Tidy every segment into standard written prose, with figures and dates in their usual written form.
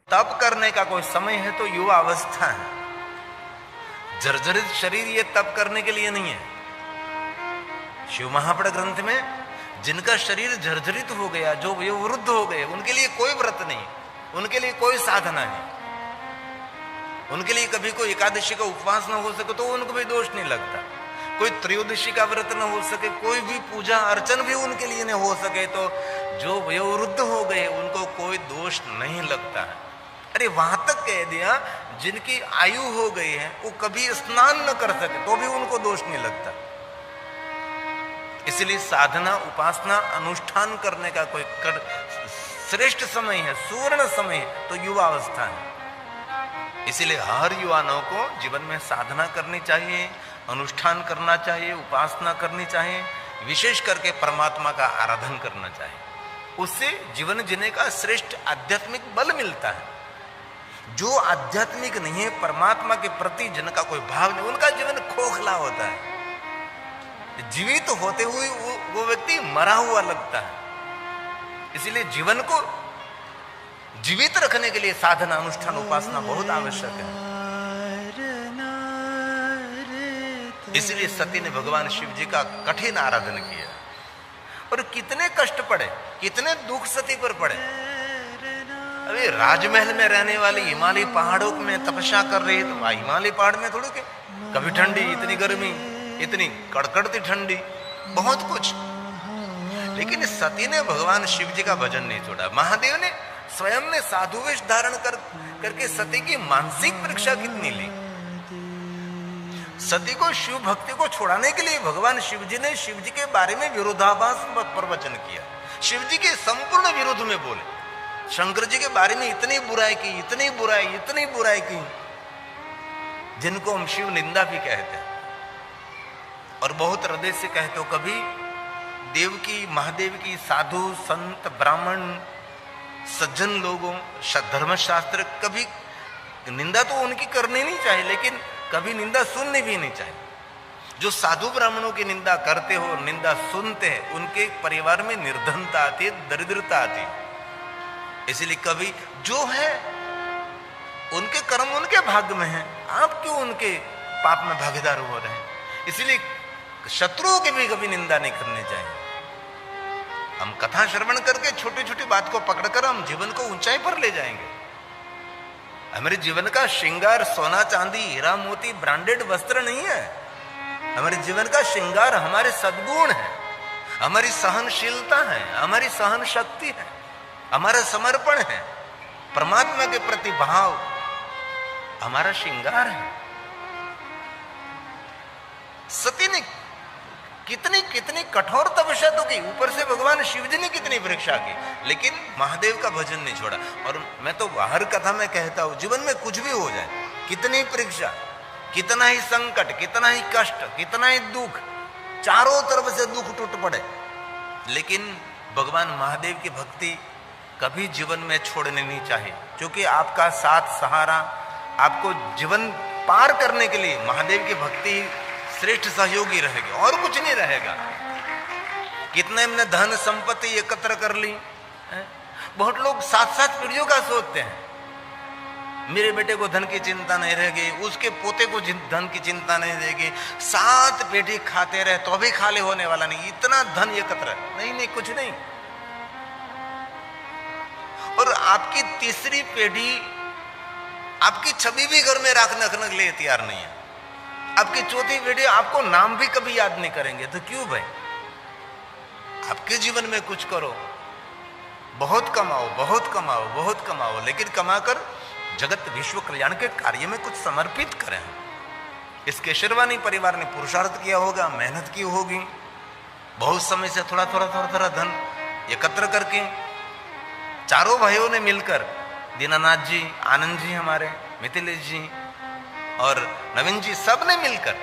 तप करने का कोई समय है तो युवा अवस्था है। जर्जरित शरीर ये तप करने के लिए नहीं है। शिव महापड़ ग्रंथ में जिनका शरीर जर्जरित हो गया, जो वयोवृद्ध हो गए, उनके लिए कोई व्रत नहीं, उनके लिए कोई साधना नहीं, उनके लिए कभी कोई एकादशी का उपवास ना हो सके तो उनको भी दोष नहीं लगता, कोई त्रयोदशी का व्रत न हो सके, कोई भी पूजा अर्चन भी उनके लिए नहीं हो सके तो जो वयोवृद्ध हो गए उनको कोई दोष नहीं लगता है। अरे वहां तक कह दिया जिनकी आयु हो गई है वो कभी स्नान न कर सके तो भी उनको दोष नहीं लगता। इसलिए साधना, उपासना, अनुष्ठान करने का कोई श्रेष्ठ समय है, सुवर्ण समय है तो युवा अवस्था है। इसलिए हर युवाओं को जीवन में साधना करनी चाहिए, अनुष्ठान करना चाहिए, उपासना करनी चाहिए, विशेष करके परमात्मा का आराधन करना चाहिए। उससे जीवन जीने का श्रेष्ठ आध्यात्मिक बल मिलता है। जो आध्यात्मिक नहीं है, परमात्मा के प्रति जिनका कोई भाव नहीं, उनका जीवन खोखला होता है। जीवित होते हुए वो व्यक्ति मरा हुआ लगता है। इसलिए जीवन को जीवित रखने के लिए साधना, अनुष्ठान, उपासना बहुत आवश्यक है। इसलिए सती ने भगवान शिव जी का कठिन आराधन किया और कितने कष्ट पड़े, कितने दुख सती पर पड़े। अभी राजमहल में रहने वाली हिमालय पहाड़ों में तपस्या कर रही है तो हिमालय पहाड़ में थोड़ी के कभी ठंडी, इतनी गर्मी, इतनी कड़कड़ती ठंडी, बहुत कुछ, लेकिन सती ने भगवान शिव जी का भजन नहीं छोड़ा। महादेव ने स्वयं ने साधु वेश धारण करके सती की मानसिक परीक्षा कितनी ली। सती को शिव भक्ति को छुड़ाने के लिए भगवान शिव जी ने शिव जी के बारे में विरोधाभास प्रवचन किया, शिव जी के संपूर्ण विरोध में बोले, शंकर जी के बारे में इतनी बुराई की, इतनी बुराई की, जिनको हम शिव निंदा भी कहते हैं और बहुत हृदय से कहते हो। कभी देव की, महादेव की, साधु संत ब्राह्मण सज्जन लोगों, धर्मशास्त्र, कभी निंदा तो उनकी करनी नहीं चाहिए, लेकिन कभी निंदा सुननी भी नहीं चाहिए। जो साधु ब्राह्मणों की निंदा करते हो, निंदा सुनते हैं, उनके परिवार में निर्धनता आती है, दरिद्रता आती है। इसलिए कभी जो है उनके कर्म उनके भाग्य में है, आप क्यों उनके पाप में भागीदार हो रहे हैं। इसलिए शत्रुओं की भी कभी निंदा नहीं करनी चाहिए। हम कथा श्रवण करके छोटी छोटी बात को पकड़कर हम जीवन को ऊंचाई पर ले जाएंगे। हमारे जीवन का श्रृंगार सोना चांदी हीरा मोती ब्रांडेड वस्त्र नहीं है। हमारे जीवन का श्रृंगार हमारे सद्गुण है, हमारी सहनशीलता है, हमारी सहन शक्ति है, हमारा समर्पण है, परमात्मा के प्रति भाव हमारा श्रृंगार है। सती ने कितनी कितनी कठोर तपस्या तो की, ऊपर से भगवान शिव जी ने कितनी परीक्षा की, लेकिन महादेव का भजन नहीं छोड़ा। और मैं तो हर कथा में कहता हूं, जीवन में कुछ भी हो जाए, कितनी परीक्षा, कितना ही संकट, कितना ही कष्ट, कितना ही दुख, चारों तरफ से दुख टूट पड़े, लेकिन भगवान महादेव की भक्ति कभी जीवन में छोड़नी नहीं चाहिए, क्योंकि आपका साथ सहारा, आपको जीवन पार करने के लिए महादेव की भक्ति श्रेष्ठ सहयोगी रहेगी और कुछ नहीं रहेगा। कितने हमने धन संपत्ति एकत्र कर ली, बहुत लोग 7-7 पीढ़ियों का सोचते हैं, मेरे बेटे को धन की चिंता नहीं रहेगी, उसके पोते को धन की चिंता नहीं रहेगी, 7 पीढ़ी खाते रहे तो भी खाली होने वाला नहीं, इतना धन एकत्र, नहीं, कुछ नहीं। और आपकी तीसरी पीढ़ी आपकी छवि भी घर में रखने के लिए तैयार नहीं है, आपकी चौथी पीढ़ी आपको नाम भी कभी याद नहीं करेंगे, तो क्यों भाई। आपके जीवन में कुछ करो, बहुत कमाओ, बहुत कमाओ, बहुत कमाओ, लेकिन कमाकर जगत विश्व कल्याण के कार्य में कुछ समर्पित करें। इसके शेरवानी परिवार ने पुरुषार्थ किया होगा, मेहनत की होगी, बहुत समय से थोड़ा थोड़ा धन एकत्र करके चारों भाइयों ने मिलकर, दीनानाथ जी, आनंद जी, हमारे मिथिलेश जी और नवीन जी, सब ने मिलकर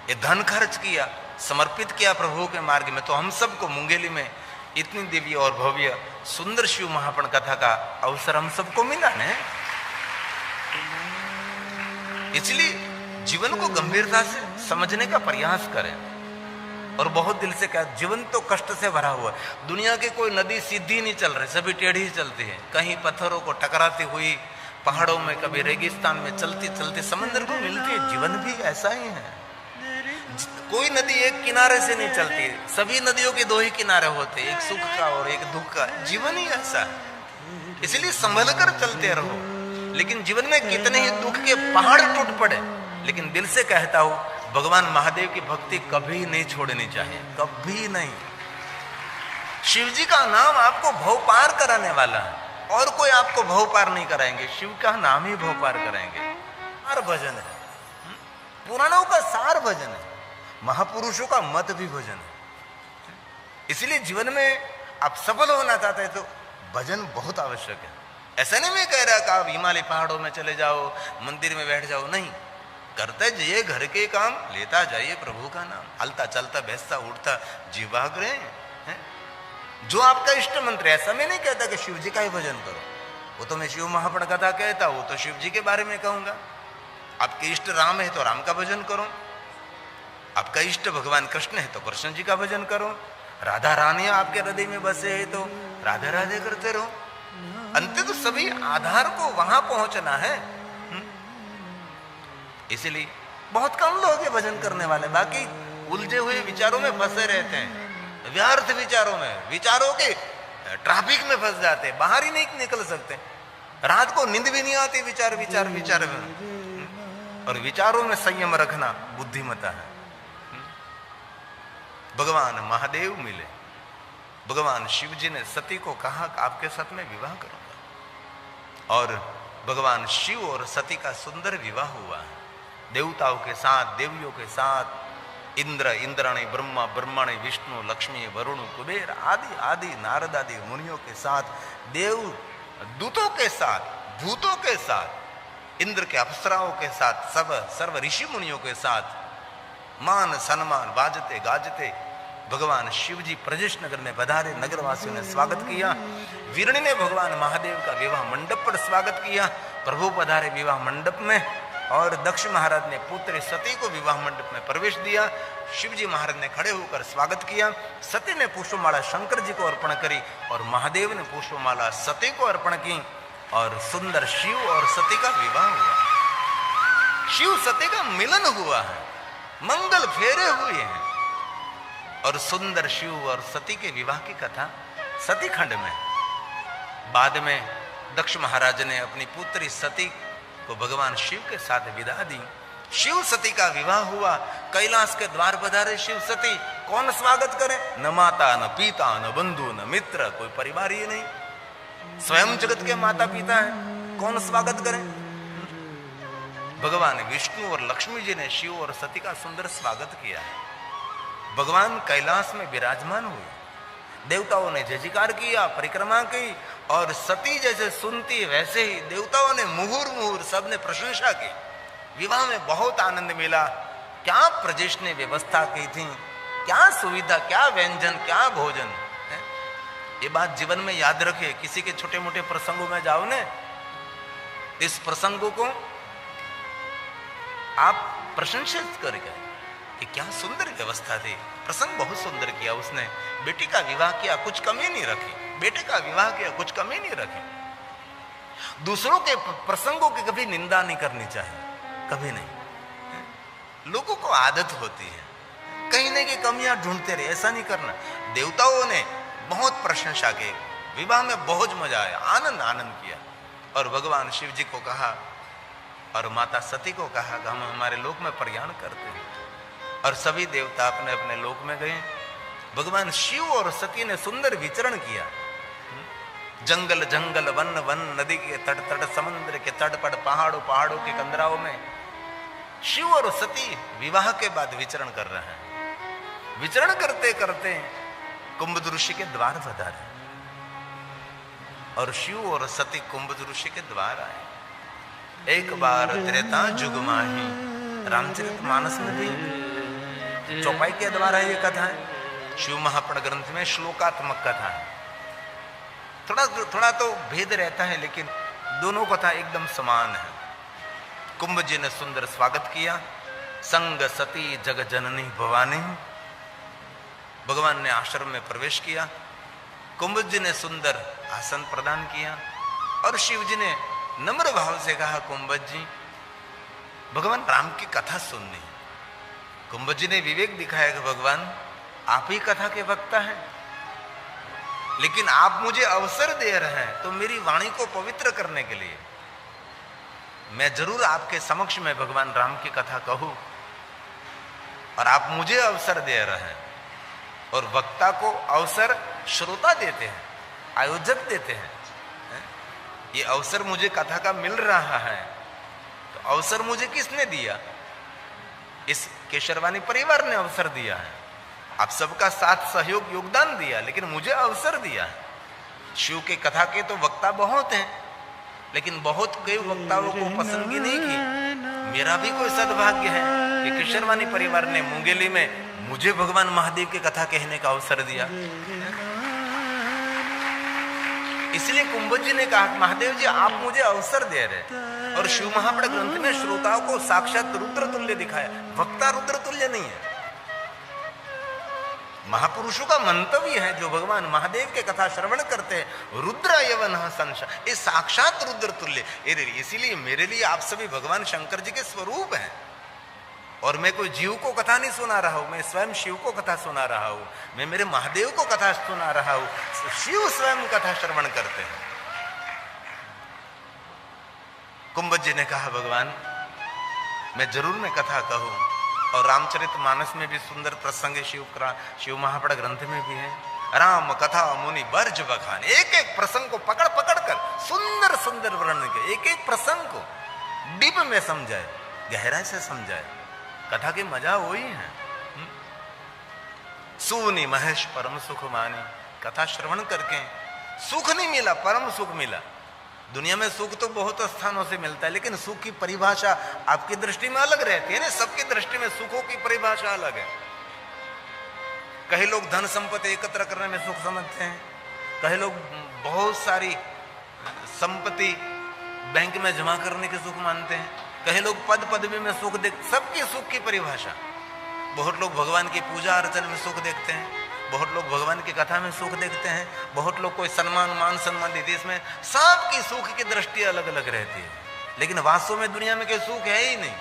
ये धन खर्च किया, समर्पित किया प्रभु के मार्ग में। तो हम सबको मुंगेली में इतनी दिव्य और भव्य सुंदर शिव महापण कथा का अवसर हम सबको मिला है। इसलिए जीवन को गंभीरता से समझने का प्रयास करें। और बहुत दिल से कहा, जीवन तो कष्ट से भरा हुआ है। दुनिया की कोई नदी सीधी नहीं चल रही, सभी टेढ़ी ही चलती है, कहीं पत्थरों को टकराती हुई पहाड़ों में, कभी रेगिस्तान में चलती चलती समंदर को मिलती है। जीवन भी ऐसा ही है, कोई नदी एक किनारे से नहीं चलती, सभी नदियों के दो ही किनारे होते, एक सुख का और एक दुख का। जीवन ही ऐसा है, इसलिए संभल कर चलते रहो। लेकिन जीवन में कितने ही दुख के पहाड़ टूट पड़े, लेकिन दिल से कहता हूं, भगवान महादेव की भक्ति कभी नहीं छोड़नी चाहिए, कभी नहीं। शिव जी का नाम आपको भव पार कराने वाला है, और कोई आपको भव पार नहीं कराएंगे, शिव का नाम ही भव पार कराएंगे। सार भजन है, पुराणों का सार भजन है, महापुरुषों का मत भी भजन है। इसलिए जीवन में आप सफल होना चाहते हैं तो भजन बहुत आवश्यक है। ऐसा नहीं मैं कह रहा कि आप हिमालय पहाड़ों में चले जाओ, मंदिर में बैठ जाओ, नहीं। करते जाइए घर के काम, लेता जाइए प्रभु का नाम, हलता चलता बैठता उठता जीवाग्रह है जो आपका इष्ट मंत्र। ऐसा मैं नहीं कहता कि शिव जी का ही भजन करो, वो तो मैं शिव महापण कथा कहता हूं, तो शिव जी के बारे में कहूंगा। आपके इष्ट राम है तो राम का भजन करो, आपका इष्ट भगवान कृष्ण है तो कृष्ण जी का भजन करो, राधा रानी आपके हृदय में बसे है तो राधे राधे करते रहो। अंत तो सभी आधार को वहां पहुंचना है। इसलिए बहुत कम लोग हैं भजन करने वाले, बाकी उलझे हुए विचारों में फंसे रहते हैं, व्यर्थ विचारों में, विचारों के ट्रैफिक में फंस जाते हैं, बाहर ही नहीं निकल सकते। रात को नींद भी नहीं आती विचार विचार विचार में। और विचारों में संयम रखना बुद्धिमता है। भगवान महादेव मिले, भगवान शिव जी ने सती को कहा कि आपके साथ में विवाह करूंगा, और भगवान शिव और सती का सुंदर विवाह हुआ। देवताओं के साथ, देवियों के साथ, इंद्र, इंद्राणी, ब्रह्मा, ब्रह्मणी, विष्णु, लक्ष्मी, वरुण, कुबेर आदि आदि नारद आदि मुनियों के साथ, देव दूतों के साथ, भूतों के साथ, इंद्र के अप्सराओं के साथ, सब सर्व ऋषि मुनियों के साथ मान सम्मान बाजते गाजते भगवान शिव जी प्रजेश नगर में पधारे। नगर वासियों ने स्वागत किया। वीरणी ने भगवान महादेव का विवाह मंडप पर स्वागत किया। प्रभु पधारे विवाह मंडप में, और दक्ष महाराज ने पुत्री सती को विवाह मंडप में प्रवेश दिया। शिव जी महाराज ने खड़े होकर स्वागत किया। सती ने पुष्पमाला शंकर जी को अर्पण करी, और महादेव ने पुष्पमाला सती को अर्पण की, और सुंदर शिव और सती का विवाह हुआ। शिव सती का मिलन हुआ है, मंगल फेरे हुए हैं। और सुंदर शिव और सती के विवाह की कथा सती खंड में। बाद में दक्ष महाराज ने अपनी पुत्री सती को भगवान शिव के साथ विदा दी। शिव सती का विवाह हुआ। कैलाश के द्वार पधारे शिव सती, कौन स्वागत करे? न माता, न पिता, न बंधु, न मित्र, कोई परिवार ही नहीं। स्वयं जगत के माता पिता हैं, कौन स्वागत करे? भगवान विष्णु और लक्ष्मी जी ने शिव और सती का सुंदर स्वागत किया। भगवान कैलाश में विराजमान हुए, देवताओं ने जय जयकार किया, परिक्रमा की, और सती जैसे सुनती वैसे ही देवताओं ने मुहुर मुहुर सबने प्रशंसा की। विवाह में बहुत आनंद मिला। क्या प्रजेश ने व्यवस्था की थी, क्या सुविधा, क्या व्यंजन, क्या भोजन है? ये बात जीवन में याद रखिए। किसी के छोटे मोटे प्रसंगों में जाओ ने, इस प्रसंगों को आप प्रशंसित करेंगे कि क्या सुंदर व्यवस्था थी, प्रसंग बहुत सुंदर किया उसने। बेटी का विवाह किया, कुछ कमी नहीं रखी, बेटे का विवाह किया, कुछ कमी नहीं रखी। दूसरों के प्रसंगों की कभी निंदा नहीं करनी चाहिए, कभी नहीं। लोगों को आदत होती है कहीं न कहीं कमियां ढूंढते रहे, ऐसा नहीं करना। देवताओं ने बहुत प्रशंसा की, विवाह में बहुत मजा आया, आनंद आनंद किया। और भगवान शिव जी को कहा और माता सती को कहा कि हम हमारे लोक में प्रयाण करते हैं, और सभी देवता अपने अपने लोक में गए। भगवान शिव और सती ने सुंदर विचरण किया। जंगल जंगल, वन वन, नदी के तट तट, समुद्र के तट पर, पहाड़ों पहाड़ों के कंदराओं में शिव और सती विवाह के बाद विचरण कर रहे हैं। विचरण करते करते कुंभ ऋषि के द्वार पधारे, और शिव और सती कुंभ ऋषि के द्वार आए। एक बार त्रेता जुग माही, रामचरितमानस में भी चौपाई के द्वारा ये कथा है। शिव महापुराण ग्रंथ में श्लोकात्मक कथा है। थोड़ा थोड़ा तो भेद रहता है, लेकिन दोनों कथा एकदम समान है। कुंभ जी ने सुंदर स्वागत किया। संग सती जग जननी भवानी, भगवान ने आश्रम में प्रवेश किया, कुंभज जी ने सुंदर आसन प्रदान किया और शिव जी ने नम्र भाव से कहा, कुंभज जी भगवान राम की कथा सुननी। कुंभज जी ने विवेक दिखाया कि भगवान आप ही कथा के वक्ता हैं, लेकिन आप मुझे अवसर दे रहे हैं तो मेरी वाणी को पवित्र करने के लिए मैं जरूर आपके समक्ष में भगवान राम की कथा कहूं, और आप मुझे अवसर दे रहे हैं। और वक्ता को अवसर श्रोता देते हैं, आयोजक देते हैं। ये अवसर मुझे कथा का मिल रहा है, तो अवसर मुझे किसने दिया? इस केशरवाणी परिवार ने अवसर दिया है। आप सबका साथ सहयोग योगदान दिया, लेकिन मुझे अवसर दिया है। शिव के कथा के तो वक्ता बहुत हैं, लेकिन बहुत कई वक्ताओं को पसंदगी नहीं की। मेरा भी कोई सद्भाग्य है कि केशरवाणी परिवार ने मुंगेली में मुझे भगवान महादेव की कथा कहने का अवसर दिया। इसलिए कुंभज जी ने कहा, महादेव जी आप मुझे अवसर दे रहे, और शिव महापड़ ग्रंथ में श्रोताओं को साक्षात रुद्र तुल्य दिखाया। वक्ता रुद्र तुल्य नहीं है। महापुरुषों का मंतव्य है जो भगवान महादेव के कथा श्रवण करते हैं, रुद्र यवन संशय, ये साक्षात रुद्र तुल्य। इसीलिए मेरे लिए आप सभी भगवान शंकर जी के स्वरूप हैं, और मैं कोई जीव को कथा नहीं सुना रहा हूं, मैं स्वयं शिव को कथा सुना रहा हूं, मैं मेरे महादेव को कथा सुना रहा हूं। शिव स्वयं कथा श्रवण करते हैं। कुंभज जी ने कहा, भगवान मैं जरूर मैं कथा कहूं, और रामचरितमानस में भी सुंदर प्रसंग शिव महापड़ ग्रंथ में भी है। राम कथा मुनि बर्ज बखान, एक एक प्रसंग को पकड़ पकड़ कर सुंदर सुंदर वर्णन के, एक एक प्रसंग को डीप में समझाए, गहराई से समझाए। कथा की मजा वही है। सुनी महेश परम सुख मानी, कथा श्रवण करके सुख नहीं मिला, परम सुख मिला। दुनिया में सुख तो बहुत स्थानों से मिलता है, लेकिन सुख की परिभाषा आपकी दृष्टि में अलग रहती है ना। सबकी दृष्टि में सुखों की परिभाषा अलग है। कई लोग धन संपत्ति एकत्र करने में सुख समझते हैं, कई लोग बहुत सारी संपत्ति बैंक में जमा करने के सुख मानते हैं, कई लोग पद पदवी में सुख देख, सबकी सुख की परिभाषा। बहुत लोग भगवान की पूजा अर्चना में सुख देखते हैं, बहुत लोग भगवान की कथा में सुख देखते हैं, बहुत लोग कोई सम्मान मान सम्मान देते, इसमें सबकी सुख की दृष्टि अलग अलग रहती है। लेकिन वास्तव में दुनिया में कोई सुख है ही नहीं।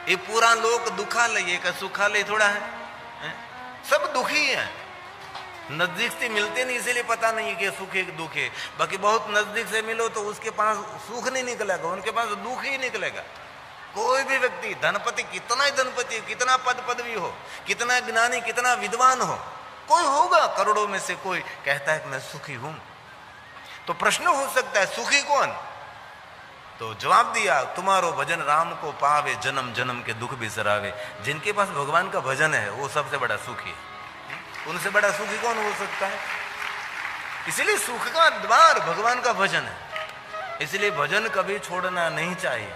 ये पूरा लोक दुखालय का सुखालय थोड़ा है, सब दुखी है। नजदीक से मिलते नहीं, इसीलिए पता नहीं कि सुख है दुख है। बाकी बहुत नजदीक से मिलो तो उसके पास सुख नहीं निकलेगा, उनके पास दुख ही निकलेगा। कोई भी व्यक्ति धनपति, कितना ही धनपति, कितना पद पदवी हो, कितना ज्ञानी, कितना विद्वान हो, कोई होगा करोड़ों में से कोई कहता है कि मैं सुखी हूं। तो प्रश्न हो सकता है सुखी कौन? तो जवाब दिया, तुम्हारो भजन राम को पावे, जन्म जन्म के दुख बिसरावे। जिनके पास भगवान का भजन है वो सबसे बड़ा सुखी है। उनसे बड़ा सुखी कौन हो सकता है? इसलिए सुख का द्वार भगवान का भजन है। इसलिए भजन कभी छोड़ना नहीं चाहिए।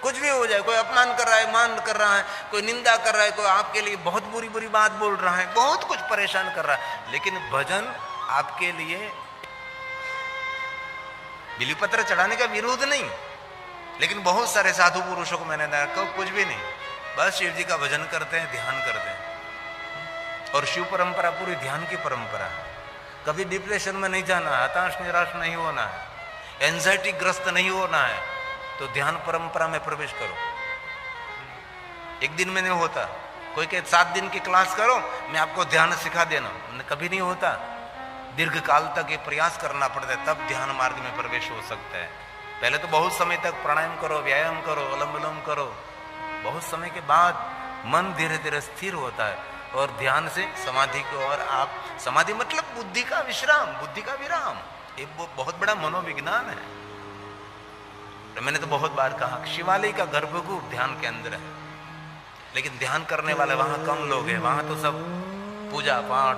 कुछ भी हो जाए, कोई अपमान कर रहा है, मान कर रहा है, कोई निंदा कर रहा है, कोई आपके लिए बहुत बुरी बुरी बात बोल रहा है, बहुत कुछ परेशान कर रहा है, लेकिन भजन आपके लिए बिलीपत्र चढ़ाने का विरोध नहीं। लेकिन बहुत सारे साधु पुरुषों को मैंने देखा कुछ भी नहीं, बस शिव जी का भजन करते हैं, ध्यान करते हैं। और शिव परंपरा पूरी ध्यान की परंपरा है। कभी डिप्रेशन में नहीं जाना है, हताश निराश नहीं होना है, एंजाइटी ग्रस्त नहीं होना है, तो ध्यान परंपरा में प्रवेश करो। एक दिन में नहीं होता। कोई कहे 7 दिन की क्लास करो, मैं आपको ध्यान सिखा देना, कभी नहीं होता। दीर्घ काल तक ये प्रयास करना पड़ता है, तब ध्यान मार्ग में प्रवेश हो सकता है। पहले तो बहुत समय तक प्राणायाम करो, व्यायाम करो, अलम विलोम करो। बहुत समय के बाद मन धीरे धीरे स्थिर होता है और ध्यान से समाधि को, और आप समाधि मतलब बुद्धि का विश्राम, बुद्धि का विराम। ये बहुत बड़ा मनोविज्ञान है। तो मैंने तो बहुत बार कहा शिवालय का गर्भगृह ध्यान के अंदर है, लेकिन ध्यान करने वाले वहां कम लोग हैं। वहां तो सब पूजा पाठ,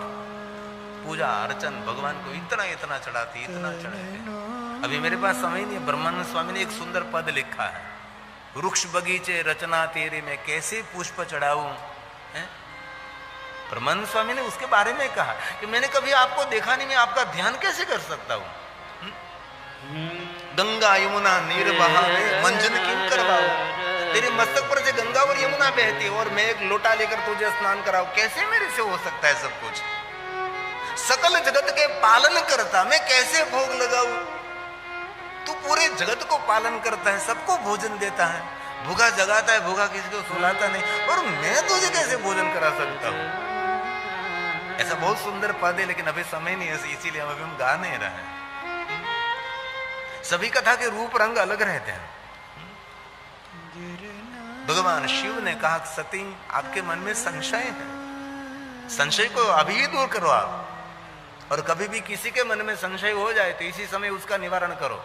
पूजा अर्चन, भगवान को इतना इतना चढ़ाती, इतना चढ़ाते। अभी मेरे पास समय नहीं है। ब्रह्मानंद स्वामी ने एक सुंदर पद लिखा है, वृक्ष बगीचे रचना तेरे में कैसे पुष्प चढ़ाऊं। ब्रह्मानंद स्वामी ने उसके बारे में कहा कि मैंने कभी आपको देखा नहीं, मैं आपका ध्यान कैसे कर सकता हूं। गंगा यमुना नीर बहावे मंजन किंकर बाऊ, तेरे मस्तक पर से गंगा और यमुना बहती है और मैं एक लोटा लेकर तुझे स्नान कराऊं, कैसे मेरे से हो सकता है सब कुछ? सकल जगत के पालन करता मैं कैसे भोग लगाऊं? तू पूरे जगत को पालन करता है, सबको भोजन देता है, भूखा जगाता है, भूखा किसी को सुलाता नहीं, और मैं तुझे कैसे भोजन करा सकता हूं? ऐसा बहुत सुंदर पद है, लेकिन अभी समय नहीं है, इसीलिए अभी हम गा नहीं रहे हैं। सभी कथा के रूप रंग अलग रहते हैं। भगवान शिव ने कहा, सती आपके मन में संशय है, संशय को अभी ही दूर करो आप, और कभी भी किसी के मन में संशय हो जाए तो इसी समय उसका निवारण करो।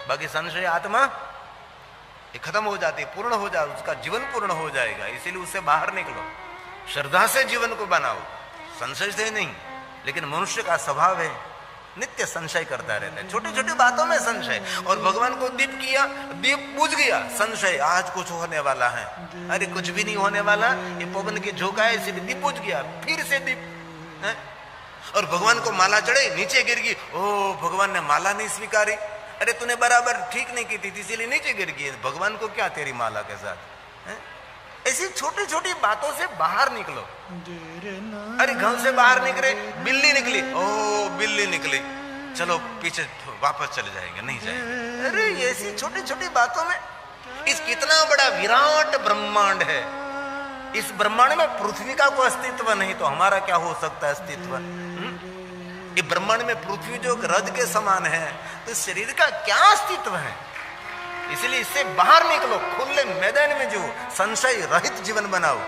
बाकी संशय आत्मा ये खत्म हो जाती, पूर्ण हो जाए, उसका जीवन पूर्ण हो जाएगा। इसीलिए उससे बाहर निकलो, श्रद्धा से जीवन को बनाओ, संशय से नहीं। लेकिन मनुष्य का स्वभाव है नित्य संशय करता रहता है, छोटी छोटी बातों में संशय। और भगवान को दीप किया, दीप बुझ गया, संशय आज कुछ होने वाला है, अरे कुछ भी नहीं होने वाला, ये पवन की झोंका है, इसलिए दीप बुझ गया, फिर से दीप है? और भगवान को माला चढ़े, नीचे गिर गई, ओ भगवान ने माला नहीं स्वीकारी, अरे तूने बराबर ठीक नहीं की थी इसीलिए नीचे गिर गई, भगवान को क्या तेरी माला के साथ है? ऐसी छोटी छोटी बातों से बाहर निकलो। अरे घर से बाहर निकले, बिल्ली निकली, ओ बिल्ली निकली, चलो पीछे वापस चले जाएंगे, नहीं जाएंगे। अरे ऐसी छोटी छोटी बातों में इस कितना बड़ा विराट ब्रह्मांड है, इस ब्रह्मांड में पृथ्वी का कोई अस्तित्व नहीं तो हमारा क्या हो सकता है अस्तित्व? ये ब्रह्मांड में पृथ्वी जो रज के समान है, तो शरीर का क्या अस्तित्व है? इसलिए इससे बाहर निकलो, खुले मैदान में जो संशय रहित जीवन बनाओ,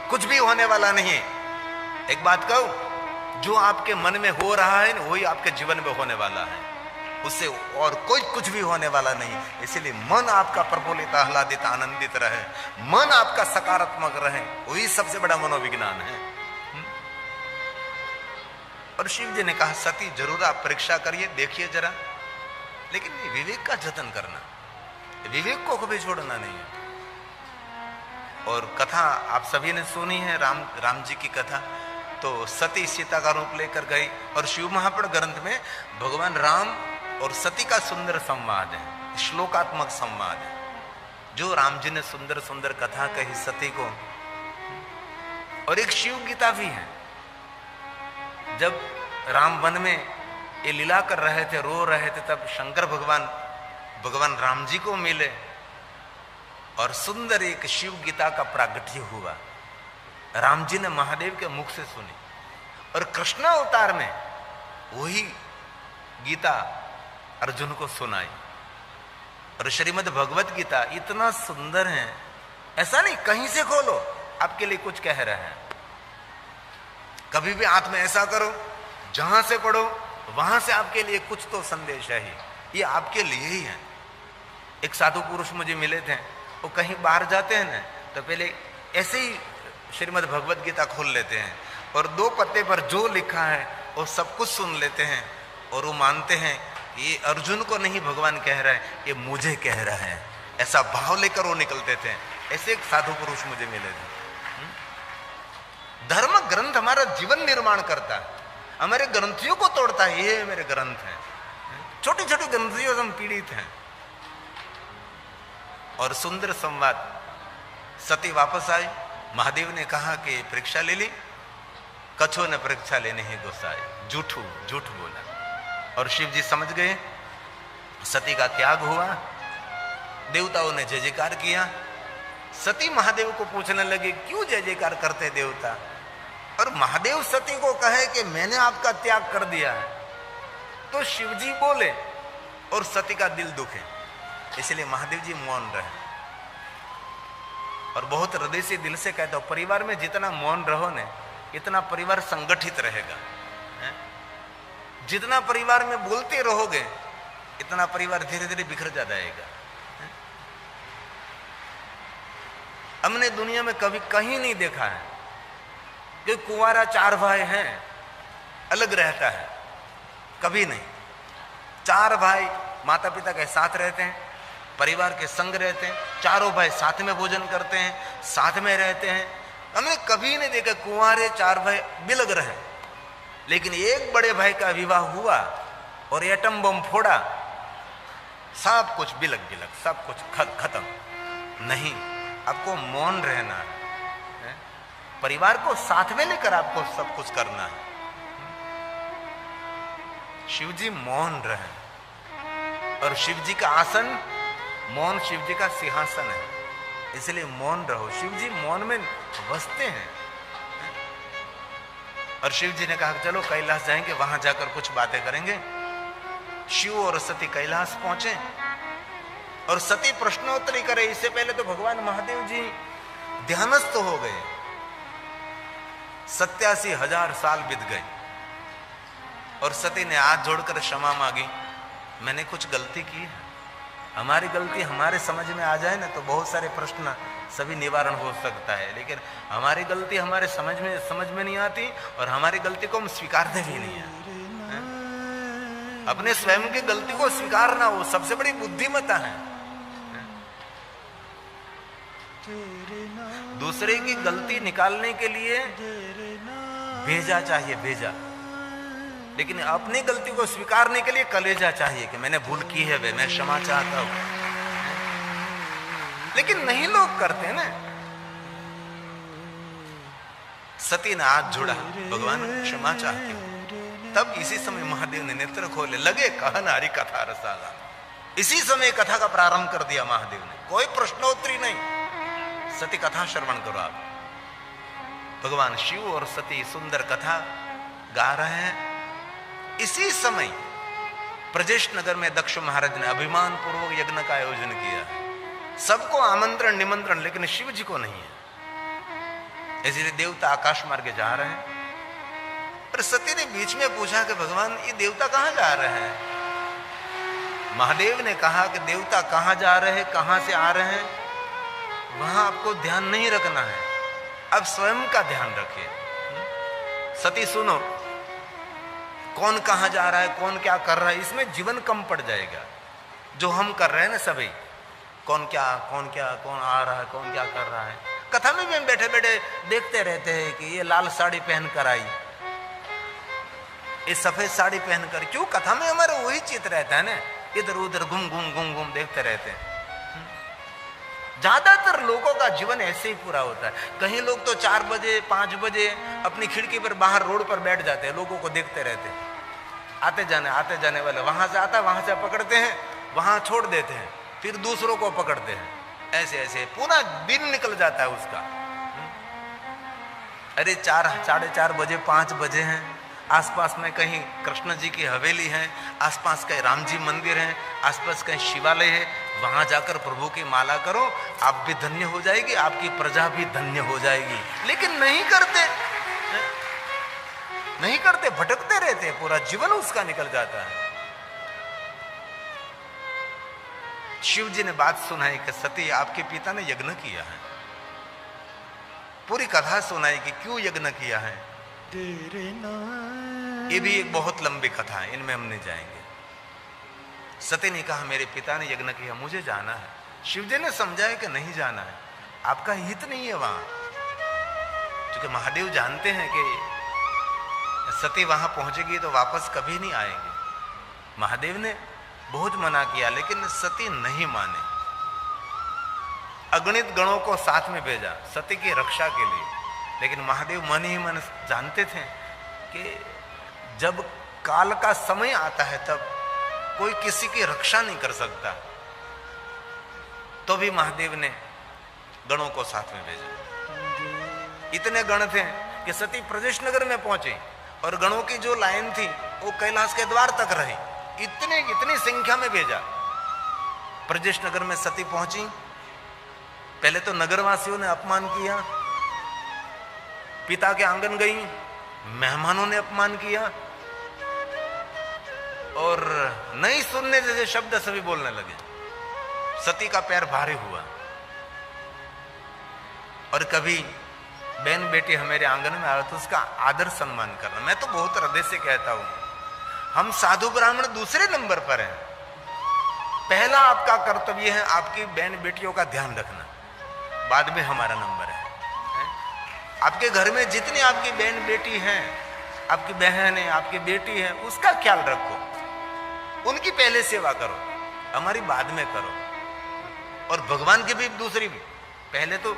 कुछ भी होने वाला नहीं है। एक बात कहूं, जो आपके मन में हो रहा है वही आपके जीवन में होने वाला है, उससे और कोई कुछ भी होने वाला नहीं। इसलिए मन आपका प्रफुल्लित आह्लादित आनंदित रहे, मन आपका सकारात्मक रहे, वही सबसे बड़ा मनोविज्ञान है। और शिव जी ने कहा, सती जरूर आप परीक्षा करिए, देखिए जरा, लेकिन विवेक का जतन करना, विवेक को कभी छोड़ना नहीं है। और कथा आप सभी ने सुनी है, राम जी की कथा। तो सती सीता का रूप लेकर गई, और शिव महापुराण ग्रंथ में भगवान राम और सती का सुंदर संवाद है, श्लोकात्मक संवाद है, जो राम जी ने सुंदर सुंदर कथा कही सती को। और एक शिव गीता भी है, जब राम वन में ये लीला कर रहे थे, रो रहे थे, तब शंकर भगवान राम जी को मिले और सुंदर एक शिव गीता का प्रागट्य हुआ। राम जी ने महादेव के मुख से सुनी, और कृष्ण अवतार में वही गीता अर्जुन को सुनाई। और श्रीमद् भगवत गीता इतना सुंदर है, ऐसा नहीं कहीं से खोलो आपके लिए कुछ कह रहे हैं। कभी भी हाथ में ऐसा करो, जहां से पढ़ो वहां से आपके लिए कुछ तो संदेश है ही, ये आपके लिए ही है। एक साधु पुरुष मुझे मिले थे, वो कहीं बाहर जाते हैं ना, तो पहले ऐसे ही श्रीमद् भगवत गीता खोल लेते हैं, और 2 पत्ते पर जो लिखा है वो सब कुछ सुन लेते हैं, और वो मानते हैं ये अर्जुन को नहीं भगवान कह रहा है, ये मुझे कह रहा है, ऐसा भाव लेकर वो निकलते थे। ऐसे एक साधु पुरुष मुझे मिले थे। धर्म ग्रंथ हमारा जीवन निर्माण करता है, हमारे ग्रंथियों को तोड़ता है, ये मेरे ग्रंथ हैं। छोटी छोटी ग्रंथियों से हम पीड़ित हैं। और सुंदर संवाद, सती वापस आई, महादेव ने कहा कि परीक्षा ले ली, कछो ने परीक्षा लेने ही गोसाई, झूठ बोला। और शिव जी समझ गए, सती का त्याग हुआ, देवताओं ने जय जयकार किया। सती महादेव को पूछने लगे, क्यों जय जयकार करते देवता? और महादेव सती को कहे कि मैंने आपका त्याग कर दिया है, तो शिव जी बोले और सती का दिल दुखे, इसलिए महादेव जी मौन रहे। और बहुत हृदय से दिल से कहता हूं, परिवार में जितना मौन रहो ने, इतना परिवार संगठित रहेगा। जितना परिवार में बोलते रहोगे, इतना परिवार धीरे धीरे बिखर जाएगा। हमने दुनिया में कभी कहीं नहीं देखा है कि कुंवारा 4 भाई हैं अलग रहता है, कभी नहीं। 4 भाई माता पिता के साथ रहते हैं, परिवार के संग रहते हैं, चारों भाई साथ में भोजन करते हैं, साथ में रहते हैं। हमने कभी नहीं देखा कुंवारे 4 भाई बिलग रहे। लेकिन एक बड़े भाई का विवाह हुआ और एटम बम फोड़ा, सब कुछ बिलग सब कुछ खत्म। नहीं, आपको मौन रहना है, परिवार को साथ में लेकर आपको सब कुछ करना है। शिव जी मौन रहे और शिव जी का आसन, मौन शिव जी का सिंहासन है, इसलिए मौन रहो। शिव जी मौन में बसते हैं। और शिव जी ने कहा चलो कैलाश जाएंगे, वहां जाकर कुछ बातें करेंगे। शिव और सती कैलाश पहुंचे और सती प्रश्नोत्तरी करे। इससे पहले तो भगवान महादेव जी ध्यानस्थ हो गए। 87,000 साल बीत गए और सती ने हाथ जोड़कर क्षमा मांगी, मैंने कुछ गलती की है। हमारी गलती हमारे समझ में आ जाए ना तो बहुत सारे प्रश्न सभी निवारण हो सकता है, लेकिन हमारी गलती हमारे समझ में नहीं आती और हमारी गलती को हम स्वीकारते भी नहीं है। अपने स्वयं की गलती को स्वीकारना वो सबसे बड़ी बुद्धिमत्ता है। दूसरे की गलती निकालने के लिए भेजा चाहिए, भेजा, लेकिन अपनी गलती को स्वीकारने के लिए कलेजा चाहिए कि मैंने भूल की है वे, मैं क्षमा चाहता हूं। लेकिन नहीं लोग करते ना। सती ने हाथ जोड़ा, भगवान क्षमा चाहती हूं। तब इसी समय महादेव ने नेत्र खोले, लगे कहन हरि कथा रसाला। इसी समय कथा का प्रारंभ कर दिया महादेव ने, कोई प्रश्नोत्तरी नहीं। सती कथा श्रवण करो आप। भगवान शिव और सती सुंदर कथा गा रहे हैं। इसी समय प्रजेश नगर में दक्ष महाराज ने अभिमान पूर्वक यज्ञ का आयोजन किया। सबको आमंत्रण निमंत्रण, लेकिन शिव जी को नहीं है। इसलिए देवता आकाश मार्ग जा रहे हैं। पर सती ने बीच में पूछा कि भगवान ये देवता कहां जा रहे हैं? महादेव ने कहा कि देवता कहां जा रहे हैं, कहां से आ रहे हैं, वहां आपको ध्यान नहीं रखना है, अब स्वयं का ध्यान रखिए। सती सुनो, कौन कहां जा रहा है, कौन क्या कर रहा है, इसमें जीवन कम पड़ जाएगा। जो हम कर रहे हैं ना सभी, कौन क्या, कौन आ रहा है, कौन क्या कर रहा है। कथा में भी हम बैठे बैठे देखते रहते हैं कि ये लाल साड़ी पहनकर आई, ये सफेद साड़ी पहनकर, क्यों? कथा में हमारा वही चित रहता है ना, इधर उधर घूम घूम देखते रहते हैं। ज्यादातर लोगों का जीवन ऐसे ही पूरा होता है। कहीं लोग तो 4 बजे 5 बजे अपनी खिड़की पर बाहर रोड पर बैठ जाते हैं, लोगों को देखते रहते हैं। आते जाने वाले, वहां से आता, वहां से पकड़ते हैं, वहां छोड़ देते हैं, फिर दूसरों को पकड़ते हैं। ऐसे पूरा दिन निकल जाता है उसका। अरे 4, 4:30 बजे 5 बजे हैं, आसपास में कहीं कृष्ण जी की हवेली है, आसपास कहीं राम जी मंदिर है, आसपास कहीं शिवालय है, वहां जाकर प्रभु की माला करो, आप भी धन्य हो जाएगी, आपकी प्रजा भी धन्य हो जाएगी। लेकिन नहीं करते, भटकते रहते, पूरा जीवन उसका निकल जाता है। शिव जी ने बात सुनाई कि सती आपके पिता ने यज्ञ किया है। पूरी कथा सुनाई कि क्यों यज्ञ किया है। ये भी एक बहुत लंबी कथा है, इनमें हम नहीं जाएंगे। सती ने कहा मेरे पिता ने यज्ञ किया, मुझे जाना है। शिव जी ने समझाया कि नहीं जाना है, आपका हित नहीं है वहां। क्योंकि महादेव जानते हैं कि सती वहां पहुंचेगी तो वापस कभी नहीं आएंगे। महादेव ने बहुत मना किया, लेकिन सती नहीं माने। अगणित गणों को साथ में भेजा सती की रक्षा के लिए, लेकिन महादेव मन ही मन जानते थे कि जब काल का समय आता है तब कोई किसी की रक्षा नहीं कर सकता। तो भी महादेव ने गणों को साथ में भेजा। इतने गण थे कि सती प्रजेश नगर में पहुंचे और गणों की जो लाइन थी वो कैलाश के द्वार तक रही। इतनी संख्या में भेजा। प्रजेश नगर में सती पहुंची। पहले तो नगरवासियों ने अपमान किया, पिता के आंगन गई, मेहमानों ने अपमान किया और नहीं सुनने जैसे शब्द सभी बोलने लगे। सती का पैर भारी हुआ। और कभी बहन बेटी हमारे आंगन में आए तो उसका आदर सम्मान करना। मैं तो बहुत हृदय से कहता हूं, हम साधु ब्राह्मण दूसरे नंबर पर हैं। पहला आपका कर्तव्य है आपकी बहन बेटियों का ध्यान रखना, बाद में हमारा नंबर है। आपके घर में जितनी आपकी बहन बेटी हैं, आपकी बहन है, आपकी बेटी है, उसका ख्याल रखो। उनकी पहले सेवा करो, हमारी बाद में करो। और भगवान की भी दूसरी भी पहले तो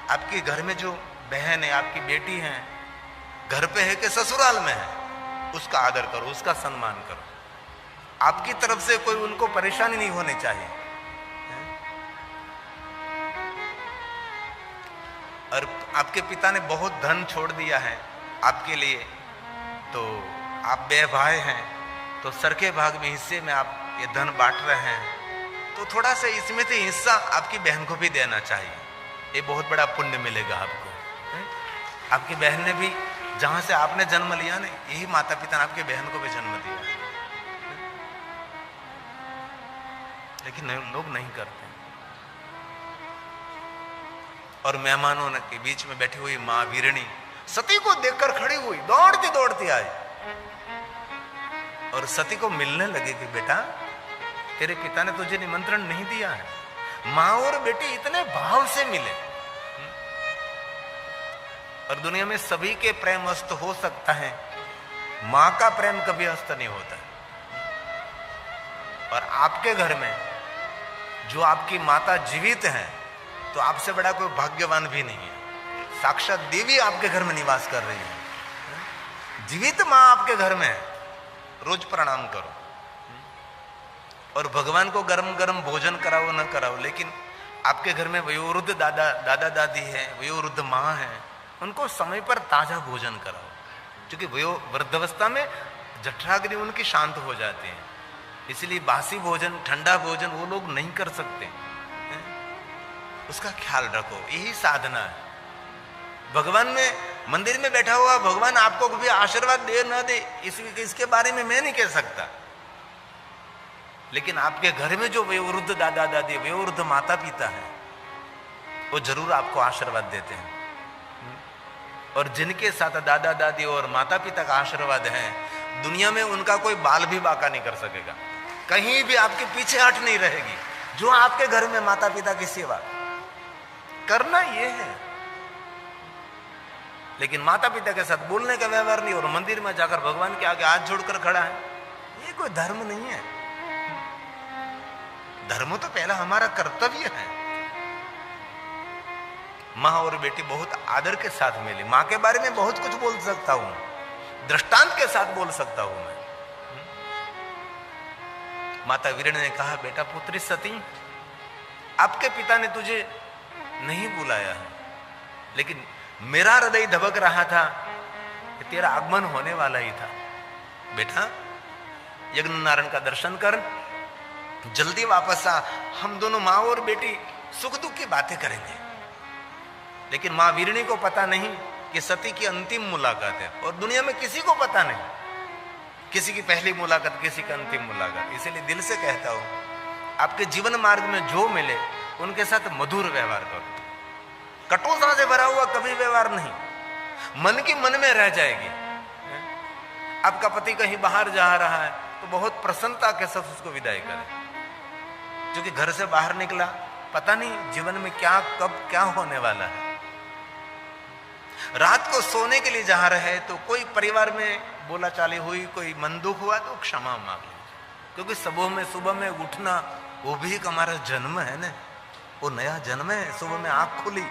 आपके घर में जो बहन है, आपकी बेटी है, घर पे है कि ससुराल में है, उसका आदर करो, उसका सम्मान करो। आपकी तरफ से कोई उनको परेशानी नहीं होनी चाहिए। और आपके पिता ने बहुत धन छोड़ दिया है आपके लिए, तो आप बे भाई हैं, तो सरके भाग में हिस्से में आप ये धन बांट रहे हैं, तो थोड़ा सा इसमें से हिस्सा आपकी बहन को भी देना चाहिए। ये बहुत बड़ा पुण्य मिलेगा आपको। आपकी बहन ने भी, जहां से आपने जन्म लिया ना, यही माता पिता ने आपकी बहन को भी जन्म दिया, लेकिन लोग नहीं करते। और मेहमानों के बीच में बैठी हुई मां वीरणी सती को देखकर खड़ी हुई, दौड़ती दौड़ती आई और सती को मिलने लगी कि बेटा, तेरे पिता ने तुझे निमंत्रण नहीं दिया है। मां और बेटी इतने भाव से मिले। और दुनिया में सभी के प्रेम अस्त हो सकता है, मां का प्रेम कभी अस्त नहीं होता। और आपके घर में जो आपकी माता जीवित है, तो आपसे बड़ा कोई भाग्यवान भी नहीं है। साक्षात देवी आपके घर में निवास कर रही है। जीवित मां आपके घर में है, रोज प्रणाम करो। और भगवान को गरम गरम भोजन कराओ न कराओ, लेकिन आपके घर में वयोवृद्ध दादा दादी है, वयोवृद्ध माँ है, उनको समय पर ताजा भोजन कराओ, क्योंकि वृद्धावस्था में जठराग्नि उनकी शांत हो जाती है। इसलिए बासी भोजन, ठंडा भोजन वो लोग नहीं कर सकते। उसका ख्याल रखो, यही साधना है। भगवान में मंदिर में बैठा हुआ भगवान आपको कभी आशीर्वाद दे न दे, इसके बारे में मैं नहीं कह सकता, लेकिन आपके घर में जो वयोवृद्ध दादा दादी, वयोवृद्ध माता पिता है, वो जरूर आपको आशीर्वाद देते हैं। और जिनके साथ दादा दादी और माता पिता का आशीर्वाद है, दुनिया में उनका कोई बाल भी बाका नहीं कर सकेगा, कहीं भी आपके पीछे हट नहीं रहेगी। जो आपके घर में माता पिता की सेवा करना ये है, लेकिन माता पिता के साथ बोलने का व्यवहार नहीं और मंदिर में जाकर भगवान के आगे हाथ जोड़कर खड़ा है, ये कोई धर्म नहीं है। धर्म तो पहला हमारा कर्तव्य है। माँ और बेटी बहुत आदर के साथ मिली। माँ के बारे में बहुत कुछ बोल सकता हूं, दृष्टांत के साथ बोल सकता हूं मैं। माता वीरणी ने कहा, बेटा पुत्री सती, आपके पिता ने तुझे नहीं बुलाया है, लेकिन मेरा हृदय धबक रहा था कि तेरा आगमन होने वाला ही था। बेटा, यज्ञ नारायण का दर्शन कर, जल्दी वापस आ, हम दोनों माँ और बेटी सुख दुख की बातें करेंगे। लेकिन माँ वीरणी को पता नहीं कि सती की अंतिम मुलाकात है, और दुनिया में किसी को पता नहीं, किसी की पहली मुलाकात, किसी की अंतिम मुलाकात। इसीलिए दिल से कहता हूं, आपके जीवन मार्ग में जो मिले उनके साथ मधुर व्यवहार करो। कटुता से भरा हुआ कभी व्यवहार नहीं, मन की मन में रह जाएगी। आपका पति कहीं बाहर जा रहा है तो बहुत प्रसन्नता के साथ उसको विदाई करें, क्योंकि घर से बाहर निकला, पता नहीं जीवन में क्या कब क्या होने वाला है। रात को सोने के लिए जा रहे हैं तो कोई परिवार में बोला चाली हुई, कोई मन दुख हुआ तो क्षमा मांग लीजिए, क्योंकि सुबह में उठना वो भी एक हमारा जन्म है ना, वो नया जन्म है। सुबह में आंख खुली,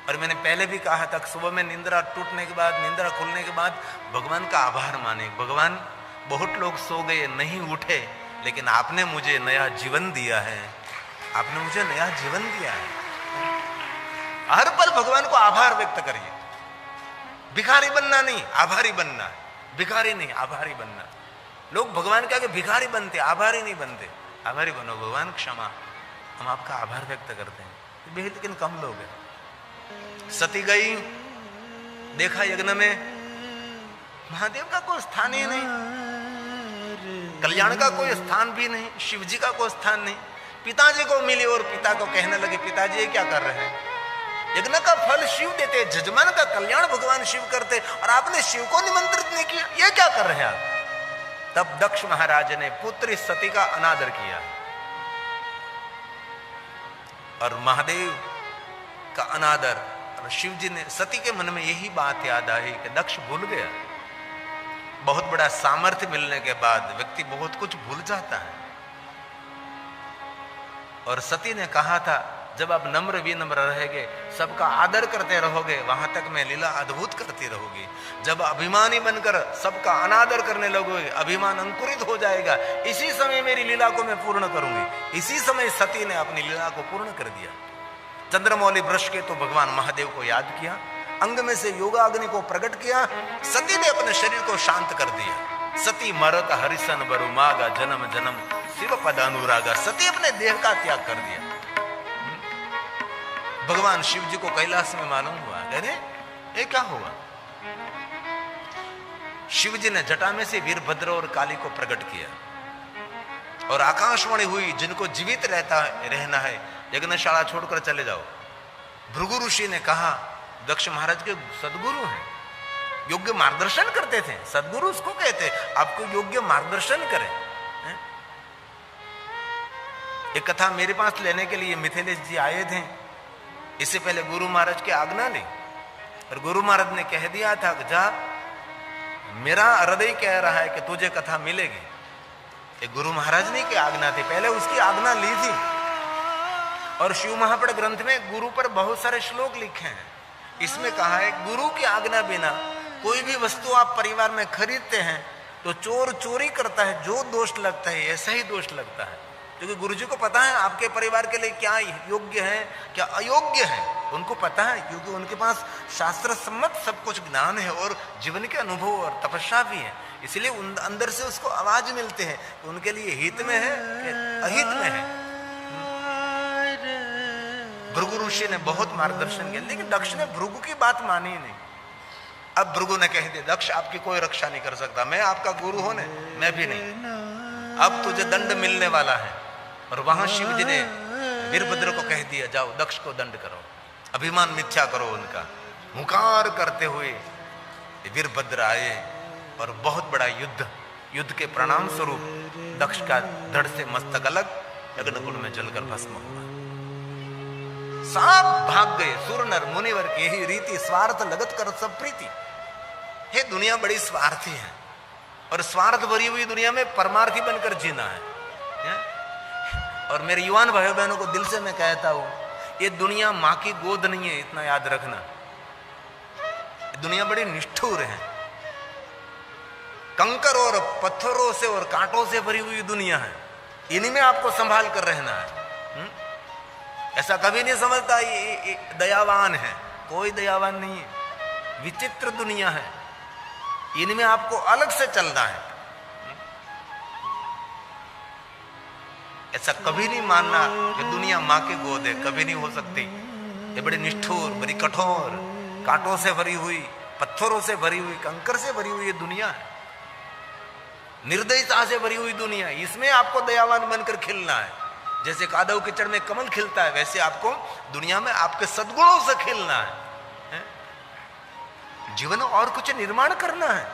और मैंने पहले भी कहा था, सुबह में निंद्रा टूटने के बाद, निंद्रा खुलने के बाद भगवान का आभार माने। भगवान, बहुत लोग सो गए, नहीं उठे, लेकिन आपने मुझे नया जीवन दिया है, आपने मुझे नया जीवन दिया है। हर पल भगवान को आभार व्यक्त करिए। भिखारी बनना नहीं, आभारी बनना है। भिखारी नहीं, आभारी बनना। लोग भगवान के आगे भिखारी बनते, आभारी नहीं बनते। आभारी बनो। भगवान क्षमा, हम आपका आभार व्यक्त करते हैं। लेकिन कम लोग हैं। सती गई, देखा यज्ञ में महादेव का कोई स्थान ही नहीं, कल्याण का कोई स्थान भी नहीं, शिव जी का कोई स्थान नहीं। पिताजी को मिली और पिता को कहने लगे, पिताजी ये क्या कर रहे हैं? यज्ञ का फल शिव देते, जजमान का कल्याण भगवान शिव करते, और आपने शिव को निमंत्रित नहीं किया, ये क्या कर रहे हैं आप? तब दक्ष महाराज ने पुत्री सती का अनादर किया, और महादेव का अनादर, और शिव जी ने, सती के मन में यही बात याद आई कि दक्ष भूल गया। बहुत बड़ा सामर्थ्य मिलने के बाद व्यक्ति बहुत कुछ भूल जाता है। और सती ने कहा था, जब आप नम्र विनम्र रहेंगे, सबका आदर करते रहोगे, वहां तक मैं लीला अद्भुत करती रहूंगी। जब अभिमानी बनकर सबका अनादर करने लगोगे, अभिमान अंकुरित हो जाएगा, इसी समय मेरी लीला को मैं पूर्ण करूंगी। इसी समय सती ने अपनी लीला को पूर्ण कर दिया। चंद्रमौली वृक्ष के तो भगवान महादेव को याद किया, अंग में से योगाग्नि को प्रकट किया, सती ने अपने शरीर को शांत कर दिया। सती मरत हरिसन बरु मागा, जन्म जन्म शिव पद अनुरागा। सती अपने देह का त्याग कर दिया। भगवान शिव जी को कैलाश में मालूम हुआ, अरे ये क्या हुआ? शिव जी ने जटा में से वीरभद्र और काली को प्रकट किया और आकाशवाणी हुई, जिनको जीवित रहना है यज्ञशाला छोड़कर चले जाओ। भृगु ऋषि ने कहा, दक्ष महाराज के सदगुरु हैं, योग्य मार्गदर्शन करते थे। सदगुरु उसको कहते, आपको योग्य मार्गदर्शन करें। एक कथा मेरे पास लेने के लिए मिथिलेश जी आए थे। इससे पहले गुरु महाराज की आज्ञा ली और गुरु महाराज ने कह दिया था कि जा, मेरा हृदय कह रहा है कि तुझे कथा मिलेगी। ये गुरु महाराज ने की आज्ञा थी, पहले उसकी आज्ञा ली थी। और शिव महापड़ ग्रंथ में गुरु पर बहुत सारे श्लोक लिखे हैं। इसमें कहा है, गुरु की आज्ञा बिना कोई भी वस्तु आप परिवार में खरीदते हैं तो चोर चोरी करता है, जो दोष लगता है ऐसा ही दोष लगता है। क्योंकि गुरु जी को पता है आपके परिवार के लिए क्या योग्य है क्या अयोग्य है, उनको पता है, क्योंकि उनके पास शास्त्र सम्मत सब कुछ ज्ञान है और जीवन के अनुभव और तपस्या भी है। इसलिए अंदर से उसको आवाज मिलते हैं कि उनके लिए हित में है कि अहित में है। भृगु ऋषि ने बहुत मार्गदर्शन किया, लेकिन दक्ष ने भृगु की बात मानी नहीं। अब भृगु ने कह दिया, दक्ष आपकी कोई रक्षा नहीं कर सकता, मैं आपका गुरु हूं, मैं भी नहीं, अब तुझे दंड मिलने वाला है। और वहां शिव जी ने वीरभद्र को कह दिया, जाओ दक्ष को दंड करो, अभिमान मिथ्या करो उनका। हुंकार करते हुए वीरभद्र आए और बहुत बड़ा युद्ध के परिणाम स्वरूप दक्ष का धड़ से मस्तक अलग यज्ञकुंड में जलकर भस्म हुआ। सब भाग गए, सुर नर मुनिवर की यही रीति, स्वार्थ लगत कर सब प्रीति। हे दुनिया बड़ी स्वार्थी है और स्वार्थ भरी हुई दुनिया में परमार्थी बनकर जीना है। और मेरे युवान भाई बहनों को दिल से मैं कहता हूं, ये दुनिया मां की गोद नहीं है, इतना याद रखना। दुनिया बड़ी निष्ठुर है, कंकर और पत्थरों से और कांटों से भरी हुई दुनिया है, इन्हीं में आपको संभाल कर रहना है। ऐसा कभी नहीं समझता ये दयावान है, कोई दयावान नहीं है, विचित्र दुनिया है, इनमें आपको अलग से चलना है। ऐसा कभी नहीं मानना कि दुनिया मां के गोद है, कभी नहीं हो सकती। ये बड़ी निष्ठुर, बड़ी कठोर, कांटों से भरी हुई, पत्थरों से भरी हुई, कंकर से भरी हुई दुनिया है, निर्दयता से भरी हुई दुनिया। इसमें आपको दयावान बनकर खिलना है। जैसे कादव कीचड़ में कमल खिलता है, वैसे आपको दुनिया में आपके सद्गुणों से खिलना है। जीवन और कुछ निर्माण करना है।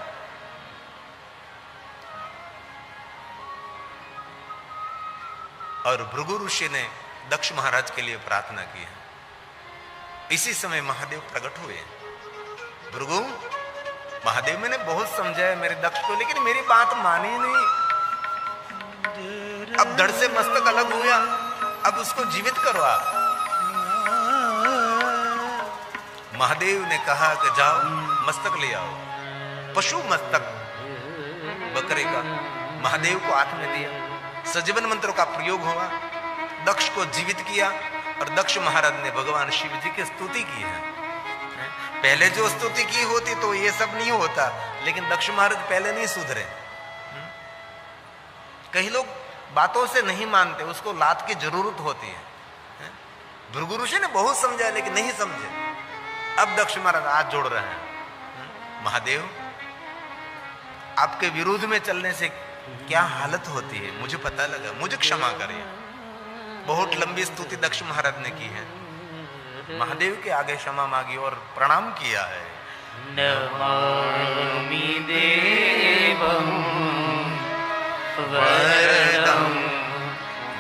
और भृगु ऋषि ने दक्ष महाराज के लिए प्रार्थना की है। इसी समय महादेव प्रकट हुए। भृगु, महादेव मैंने बहुत समझाया मेरे दक्ष को, लेकिन मेरी बात मानी नहीं। अब धड़ से मस्तक अलग हुआ, अब उसको जीवित करो आप। महादेव ने कहा कि जाओ मस्तक ले आओ। पशु मस्तक बकरे का महादेव को हाथ में दिया, सजीवन मंत्र का प्रयोग हुआ, दक्ष को जीवित किया। और दक्ष महाराज ने भगवान शिव जी की स्तुति की है। पहले जो स्तुति की होती तो ये सब नहीं होता, लेकिन दक्ष महाराज पहले नहीं सुधरे। कई लोग बातों से नहीं मानते, उसको लात की जरूरत होती है। भृगु ऋषि ने बहुत समझा लेकिन नहीं समझे। अब दक्ष महाराज हाथ जोड़ रहे हैं, महादेव आपके विरोध में चलने से क्या हालत होती है मुझे पता लगा, मुझे क्षमा करिए। बहुत लंबी स्तुति दक्ष महाराज ने की है, महादेव के आगे क्षमा मांगी और प्रणाम किया है। नमामि देवं वरदं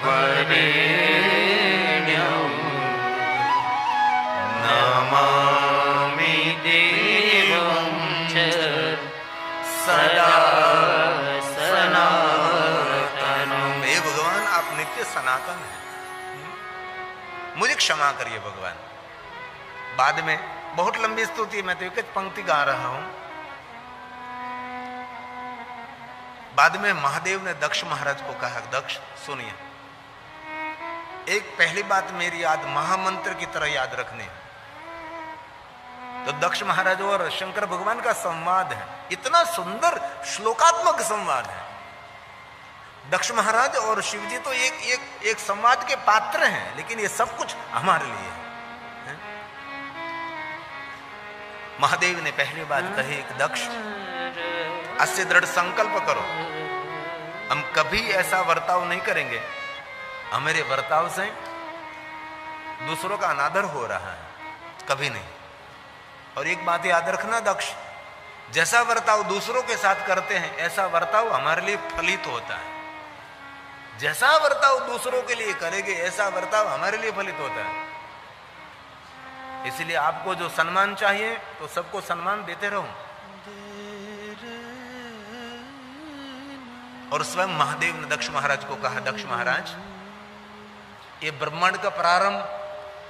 वरेण्यं नमामि देवं च सदा सनातनं। हे भगवान, आप नित्य सनातन हैं। मुझे क्षमा करिए भगवान। बाद में बहुत लंबी स्तुति है, मैं तो एक पंक्ति गा रहा हूं। बाद में महादेव ने दक्ष महाराज को कहा, दक्ष सुनिए, एक पहली बात मेरी याद महामंत्र की तरह याद रखनी है। तो दक्ष महाराज और शंकर भगवान का संवाद है, इतना सुंदर श्लोकात्मक संवाद है। दक्ष महाराज और शिव जी तो एक संवाद के पात्र हैं, लेकिन ये सब कुछ हमारे लिए है। महादेव ने पहली बात कही, दक्ष आज से दृढ़ संकल्प करो, हम कभी ऐसा बर्ताव नहीं करेंगे, हमारे बर्ताव से दूसरों का अनादर हो रहा है, कभी नहीं। और एक बात याद रखना दक्ष, जैसा बर्ताव दूसरों के साथ करते हैं ऐसा बर्ताव हमारे लिए फलित होता है। जैसा बर्ताव दूसरों के लिए करेंगे ऐसा बर्ताव हमारे लिए फलित होता है। इसलिए आपको जो सम्मान चाहिए तो सबको सम्मान देते रहो। और स्वयं महादेव ने दक्ष महाराज को कहा, दक्ष महाराज ये ब्रह्मांड का प्रारंभ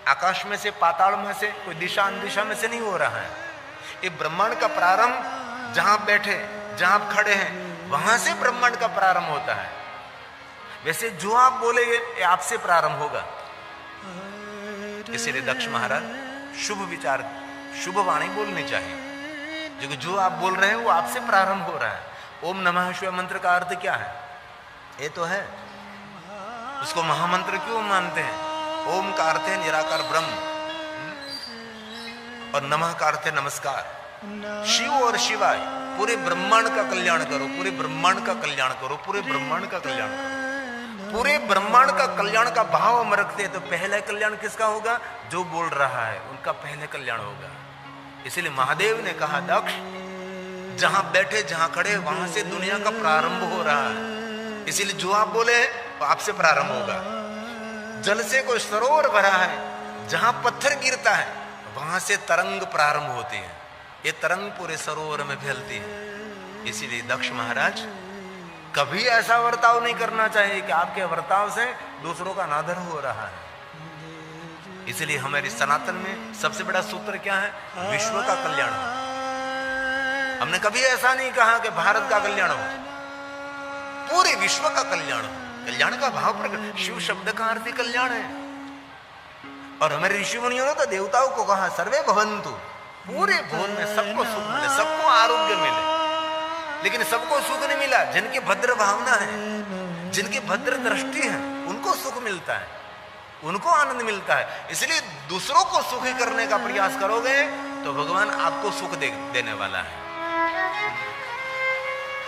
आकाश में से, पाताल में से, कोई दिशा अनदिशा में से नहीं हो रहा है। ये ब्रह्मांड का प्रारंभ जहां बैठे, जहां आप खड़े हैं वहां से ब्रह्मांड का प्रारंभ होता है। वैसे जो आप बोलेंगे ये आपसे प्रारंभ होगा। इसीलिए दक्ष महाराज शुभ विचार, शुभ वाणी बोलनी चाहिए, क्योंकि जो आप बोल रहे हैं वो आपसे प्रारंभ हो रहा है। ओम नमः शिवाय मंत्र का अर्थ क्या है? ये तो है, उसको महामंत्र क्यों मानते हैं? ओम का अर्थ है निराकार ब्रह्म और नमः का अर्थ है नमस्कार। शिव और शिवाय, पूरे ब्रह्मांड का कल्याण करो, पूरे ब्रह्मांड का कल्याण करो, पूरे ब्रह्मांड का कल्याण करो। पूरे ब्रह्मांड का कल्याण का भाव हम रखते हैं तो पहला कल्याण किसका होगा? जो बोल रहा है उनका पहले कल्याण होगा। इसलिए महादेव ने कहा, दक्ष जहां बैठे, जहां खड़े, वहां से दुनिया का प्रारंभ हो रहा है। इसीलिए जो आप बोले तो आपसे प्रारंभ होगा। जल से कोई सरोवर भरा है, जहां पत्थर गिरता है वहां से तरंग प्रारंभ होती है। ये तरंग पूरे सरोवर में फैलती है। इसीलिए दक्ष महाराज कभी ऐसा वर्ताव नहीं करना चाहिए कि आपके वर्ताव से दूसरों का अनादर हो रहा है। इसलिए हमारी सनातन में सबसे बड़ा सूत्र क्या है? विश्व का कल्याण हो। हमने कभी ऐसा नहीं कहा कि भारत का कल्याण हो, पूरे विश्व का कल्याण हो। कल्याण का भाव प्रकट, शिव शब्द का अर्थ कल्याण है। और हमारे ऋषि मुनियों ने तो देवताओं को कहा, सर्वे भवन्तु, पूरे भुवन में सबको सुख मिले, सबको आरोग्य मिले। लेकिन सबको सुख नहीं मिला। जिनकी भद्र भावना है, जिनकी भद्र दृष्टि है, उनको सुख मिलता है, उनको आनंद मिलता है। इसलिए दूसरों को सुखी करने का प्रयास करोगे तो भगवान आपको सुख देने वाला है।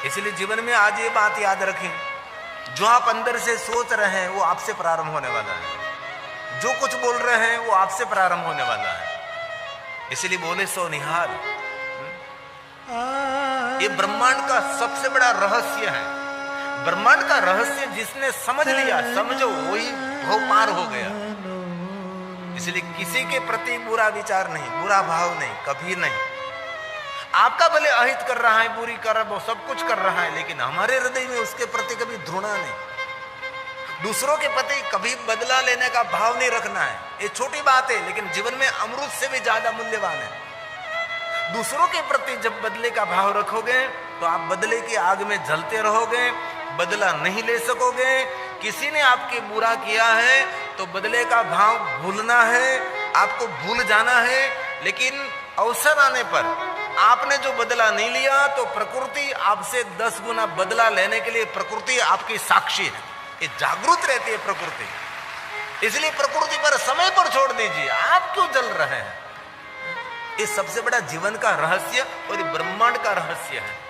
इसलिए जीवन में आज ये बात याद रखें, जो आप अंदर से सोच रहे हैं वो आपसे प्रारंभ होने वाला है। जो कुछ बोल रहे हैं वो आपसे प्रारंभ होने वाला है। इसलिए बोले सो निहाल, ये ब्रह्मांड का सबसे बड़ा रहस्य है। ब्रह्मांड का रहस्य जिसने समझ लिया, समझो वही भव पार हो गया। इसलिए किसी के प्रति बुरा विचार नहीं, बुरा भाव नहीं, कभी नहीं। आपका भले अहित कर रहा है, बुरी कर रहा है, सब कुछ कर रहा है, लेकिन हमारे हृदय में उसके प्रति कभी घृणा नहीं। दूसरों के प्रति कभी बदला लेने का भाव नहीं रखना है। ये छोटी बात है, लेकिन जीवन में अमृत से भी ज्यादा मूल्यवान है। दूसरों के प्रति जब बदले का भाव रखोगे तो आप बदले की आग में जलते रहोगे, बदला नहीं ले सकोगे। किसी ने आपके बुरा किया है तो बदले का भाव भूलना है, आपको भूल जाना है। लेकिन अवसर आने पर आपने जो बदला नहीं लिया तो प्रकृति आपसे 10 गुना बदला लेने के लिए, प्रकृति आपकी साक्षी है, ये जागरूक रहती है प्रकृति। इसलिए प्रकृति पर समय पर छोड़ दीजिए, आप क्यों जल रहे हैं? ये सबसे बड़ा जीवन का रहस्य और ब्रह्मांड का रहस्य है।